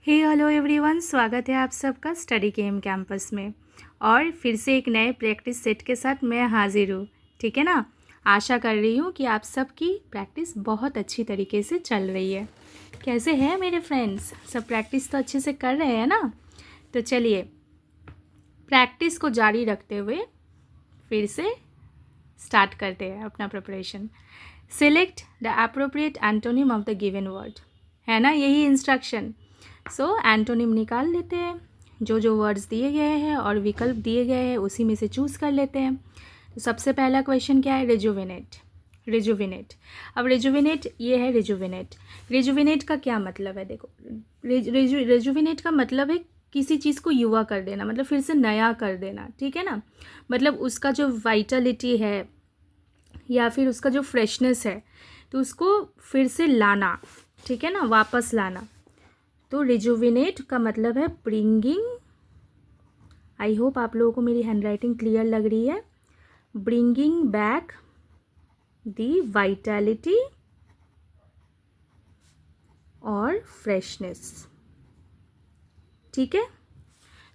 हे hello everyone, स्वागत है आप सबका स्टडी गेम कैंपस में। और फिर से एक नए प्रैक्टिस सेट के साथ मैं हाजिर हूँ। ठीक है ना। आशा कर रही हूँ कि आप सबकी प्रैक्टिस बहुत अच्छी तरीके से चल रही है। कैसे हैं मेरे फ्रेंड्स? सब प्रैक्टिस तो अच्छे से कर रहे हैं ना? तो चलिए प्रैक्टिस को जारी रखते हुए फिर से स्टार्ट करते हैं अपना preparation. Select the appropriate antonym of the given word, है ना, यही इंस्ट्रक्शन। सो एंटोनिम निकाल लेते हैं, जो जो वर्ड्स दिए गए हैं और विकल्प दिए गए हैं उसी में से चूज़ कर लेते हैं। तो सबसे पहला क्वेश्चन क्या है? रिजुविनेट। रिजुविनेट। अब रिजुविनेट ये है रिजुविनेट। रिजुविनेट का क्या मतलब है? देखो, रिजुविनेट का मतलब है किसी चीज़ को युवा कर देना, मतलब फिर से नया कर देना। ठीक है ना। मतलब उसका जो वाइटलिटी है या फिर उसका जो फ्रेशनेस है तो उसको फिर से लाना। ठीक है ना, वापस लाना। तो रिजुविनेट का मतलब है ब्रिंगिंग। आई होप आप लोगों को मेरी हैंडराइटिंग क्लियर लग रही है। ब्रिंगिंग बैक दी वाइटैलिटी और फ्रेशनेस। ठीक है,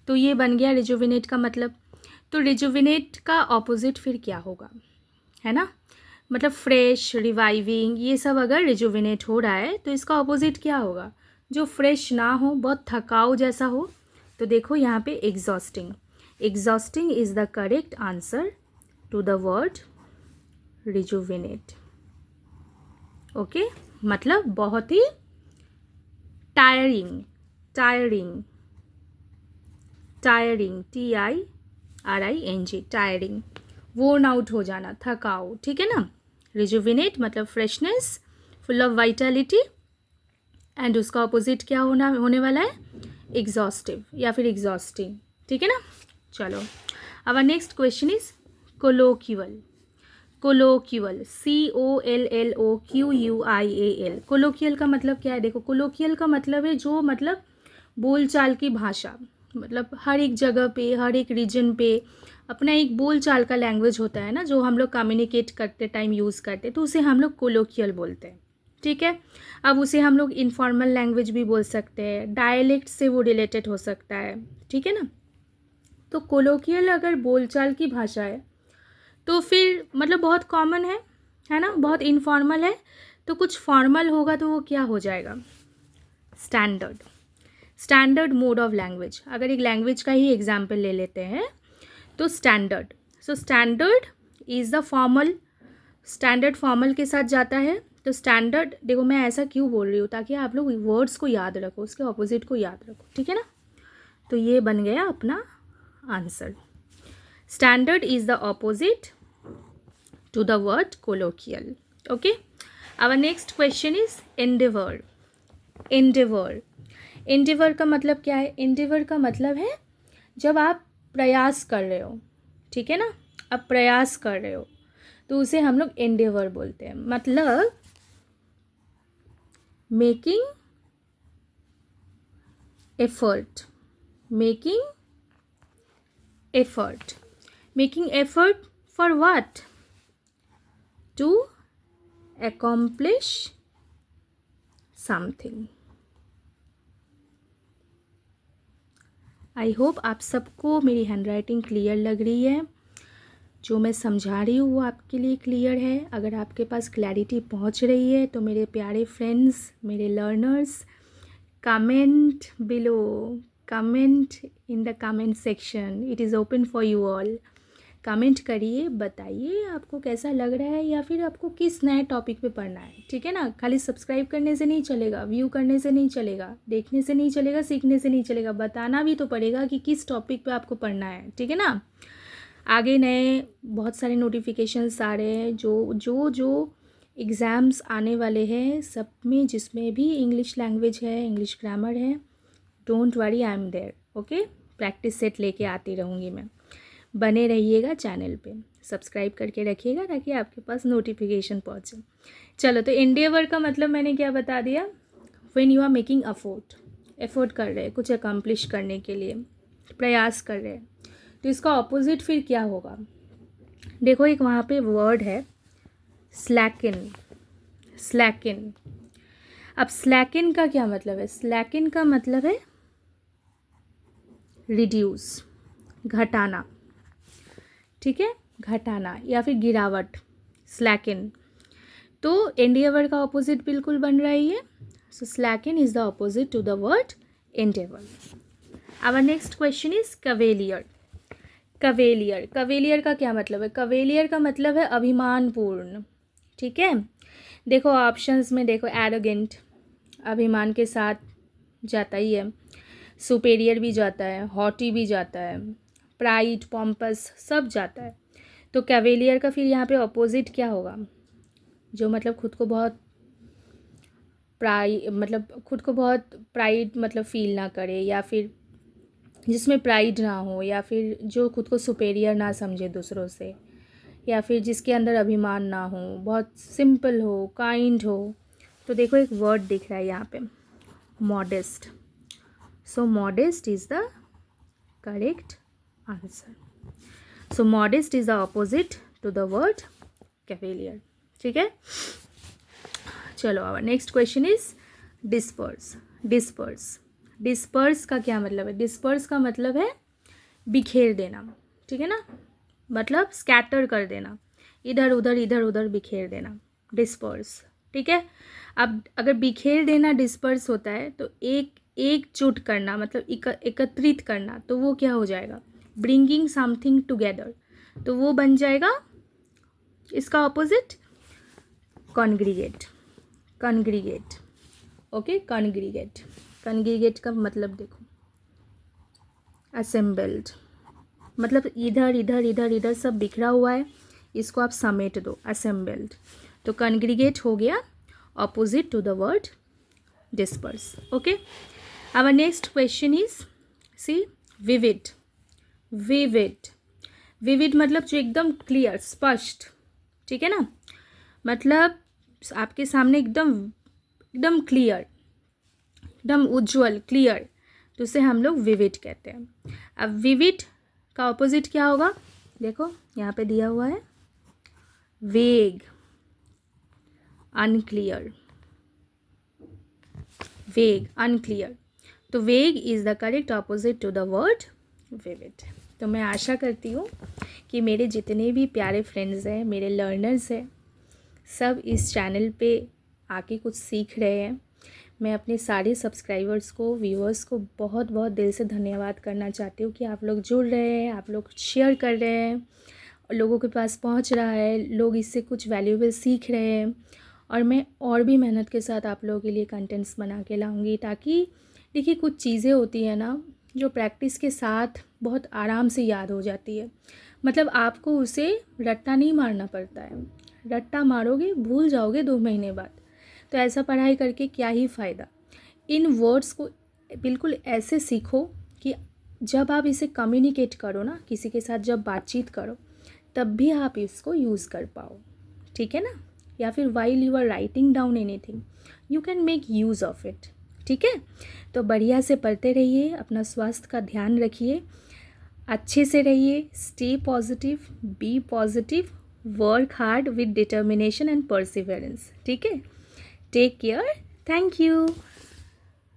तो ये बन गया रिजुविनेट का मतलब। तो रिजुविनेट का ऑपोजिट फिर क्या होगा, है ना? मतलब फ्रेश, रिवाइविंग, ये सब अगर रिजुविनेट हो रहा है तो इसका ऑपोजिट क्या होगा? जो फ्रेश ना हो, बहुत थकाऊ जैसा हो। तो देखो यहाँ पे exhausting. Exhausting is the correct answer to the word rejuvenate. Okay, मतलब बहुत ही tiring. Tiring, tiring, TIRING, tiring, worn out हो जाना, थकाऊ। ठीक है ना। रिजुविनेट मतलब freshness, full of vitality, and उसका ऑपोजिट क्या होने वाला है? एग्जॉस्टिव या फिर एग्जॉस्टिंग। ठीक है ना। चलो, अब नेक्स्ट क्वेश्चन इज कोलोक्यूअल। कोलोक्यूअल, COLLOQUIAL। कोलोक्यूअल का मतलब क्या है? देखो, कोलोक्यूअल का मतलब है जो मतलब बोलचाल की भाषा, मतलब हर एक जगह पे, हर एक रीजन पे अपना एक बोलचाल का लैंग्वेज होता है ना, जो हम लोग कम्युनिकेट करते टाइम यूज़ करते, तो उसे हम लोग कोलोक्यूअल बोलते हैं। ठीक है। अब उसे हम लोग इनफॉर्मल लैंग्वेज भी बोल सकते हैं, डायलेक्ट से वो रिलेटेड हो सकता है। ठीक है ना। तो कोलोकियल अगर बोलचाल की भाषा है तो फिर मतलब बहुत कॉमन है ना, बहुत इनफॉर्मल है। तो कुछ फॉर्मल होगा तो वो क्या हो जाएगा? Standard. Standard mode of language. अगर एक लैंग्वेज का ही एग्जाम्पल ले लेते हैं तो standard. So standard is the formal. Standard formal के साथ जाता है। तो स्टैंडर्ड, देखो मैं ऐसा क्यों बोल रही हूँ, ताकि आप लोग वर्ड्स को याद रखो, उसके ऑपोजिट को याद रखो। ठीक है ना। तो ये बन गया अपना answer. Standard is the opposite to the word colloquial. Okay, our next question is endeavour. Endeavour. Endeavour का मतलब क्या है? एंडेवर का मतलब है जब आप प्रयास कर रहे हो। ठीक है ना, आप प्रयास कर रहे हो तो उसे हम लोग एंडेवर बोलते हैं। मतलब making effort. Making effort. Making effort for what? To accomplish something। I hope आप सबको मेरी हैंडराइटिंग क्लियर लग रही है। जो मैं समझा रही हूँ वो आपके लिए क्लियर है। अगर आपके पास क्लैरिटी पहुँच रही है तो मेरे प्यारे फ्रेंड्स, मेरे learners, comment below, comment in the comment section, it is open for you all. Comment करिए, बताइए आपको कैसा लग रहा है या फिर आपको किस नए टॉपिक पे पढ़ना है। ठीक है ना। खाली सब्सक्राइब करने से नहीं चलेगा, व्यू करने से नहीं चलेगा, देखने से नहीं चलेगा, सीखने से नहीं चलेगा, बताना भी तो पड़ेगा कि किस टॉपिक पे आपको पढ़ना है। ठीक है ना। आगे नए बहुत सारे नोटिफिकेशंस आ रहे हैं, जो एग्ज़ाम्स आने वाले हैं सब में, जिसमें भी इंग्लिश लैंग्वेज है, इंग्लिश ग्रामर है। Don't worry, I am there. Okay, practice set लेके आती रहूँगी मैं। बने रहिएगा चैनल पे, सब्सक्राइब करके रखिएगा ताकि आपके पास नोटिफिकेशन पहुँचे। चलो, तो एंडेवर का मतलब मैंने क्या बता दिया? When you are making effort कर रहे हैं कुछ अकम्प्लिश करने के लिए, प्रयास कर रहे हैं। तो इसका ऑपोजिट फिर क्या होगा? देखो, एक वहाँ पे वर्ड है स्लैकिन। स्लैकिन। अब स्लैकन का क्या मतलब है? स्लैकन का मतलब है रिड्यूस, घटाना, ठीक है, घटाना या फिर गिरावट, स्लैकन। तो एंडेवर का ऑपोजिट बिल्कुल बन रहा है ये। So slacken is the opposite to the word endeavour. Our next question is cavalier. Cavalier, cavalier का क्या मतलब है? कवेलियर का मतलब है अभिमानपूर्ण, ठीक है। देखो ऑप्शंस में देखो, एरोगेंट अभिमान के साथ जाता ही है, सुपेरियर भी जाता है, हॉटी भी जाता है, प्राइड, पॉम्पस सब जाता है। तो कैवेलियर का फिर यहाँ पे अपोजिट क्या होगा? जो मतलब खुद को बहुत प्राइड मतलब फील ना करे, या फिर जिसमें प्राइड ना हो, या फिर जो खुद को सुपेरियर ना समझे दूसरों से, या फिर जिसके अंदर अभिमान ना हो, बहुत सिंपल हो, काइंड हो। तो देखो एक वर्ड दिख रहा है यहाँ पे, modest. So modest is the correct answer. So modest is the opposite to the word cavalier, ठीक है। चलो our next question is disperse. Disperse, disperse का क्या मतलब है? डिस्पर्स का मतलब है बिखेर देना, ठीक है ना, मतलब स्कैटर कर देना, इधर उधर बिखेर देना, डिस्पर्स, ठीक है। अब अगर बिखेर देना डिस्पर्स होता है तो एकजुट करना मतलब एकत्रित करना, तो वो क्या हो जाएगा? ब्रिंगिंग समथिंग टुगेदर, तो वो बन जाएगा इसका opposite congregate. Congregate, okay, congregate. Congregate का मतलब देखो, असेंबल्ड, मतलब इधर सब बिखरा हुआ है, इसको आप समेट दो, असेंबल्ड। तो कॉन्ग्रीगेट हो गया opposite to the word disperse, okay. Our next question is C vivid. Vivid, vivid मतलब जो एकदम क्लियर, स्पष्ट, ठीक है ना, मतलब आपके सामने एकदम क्लियर, एकदम उज्जवल, क्लियर, तो उसे हम लोग विविड कहते हैं। अब विविड का ऑपोजिट क्या होगा? देखो यहाँ पे दिया हुआ है, वेग, अनक्लियर, वेग, अनक्लियर। तो vague is the correct opposite to the word vivid. तो मैं आशा करती हूँ कि मेरे जितने भी प्यारे फ्रेंड्स हैं, मेरे लर्नर्स हैं, सब इस चैनल पे आके कुछ सीख रहे हैं। मैं अपने सारे सब्सक्राइबर्स को, व्यूअर्स को बहुत बहुत दिल से धन्यवाद करना चाहती हूँ कि आप लोग जुड़ रहे हैं, आप लोग शेयर कर रहे हैं, लोगों के पास पहुँच रहा है, लोग इससे कुछ वैल्यूएबल सीख रहे हैं। और मैं और भी मेहनत के साथ आप लोगों के लिए कंटेंट्स बना के लाऊंगी, ताकि देखिए कुछ चीज़ें होती हैं ना जो प्रैक्टिस के साथ बहुत आराम से याद हो जाती है। मतलब आपको उसे रट्टा नहीं मारना पड़ता है, रट्टा मारोगे भूल जाओगे 2 महीने बाद। तो ऐसा पढ़ाई करके क्या ही फ़ायदा। इन वर्ड्स को बिल्कुल ऐसे सीखो कि जब आप इसे कम्युनिकेट करो ना, किसी के साथ जब बातचीत करो, तब भी आप इसको यूज़ कर पाओ, ठीक है ना। या फिर while you are writing down anything, you can make use of it, ठीक है। तो बढ़िया से पढ़ते रहिए, अपना स्वास्थ्य का ध्यान रखिए, अच्छे से रहिए, stay positive, be positive, work hard with determination and perseverance, ठीक है। Take care, thank you.